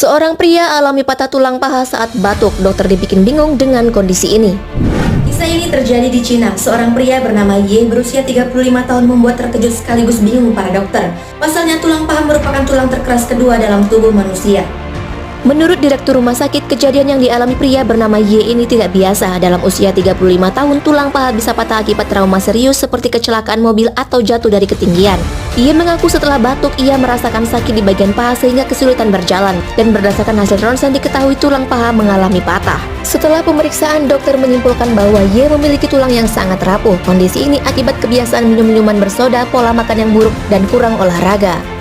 Seorang pria alami patah tulang paha saat batuk. Dokter dibikin bingung dengan kondisi ini. Kisah ini terjadi di Cina. Seorang pria bernama Y berusia 35 tahun membuat terkejut sekaligus bingung para dokter. Pasalnya tulang paha merupakan tulang terkeras kedua dalam tubuh manusia. Menurut Direktur Rumah Sakit, kejadian yang dialami pria bernama Y ini tidak biasa. Dalam usia 35 tahun, tulang paha bisa patah akibat trauma serius seperti kecelakaan mobil atau jatuh dari ketinggian. Ia mengaku setelah batuk, ia merasakan sakit di bagian paha sehingga kesulitan berjalan. Dan berdasarkan hasil ronsen diketahui tulang paha mengalami patah. Setelah pemeriksaan, dokter menyimpulkan bahwa Y memiliki tulang yang sangat rapuh. Kondisi ini akibat kebiasaan minum minuman bersoda, pola makan yang buruk, dan kurang olahraga.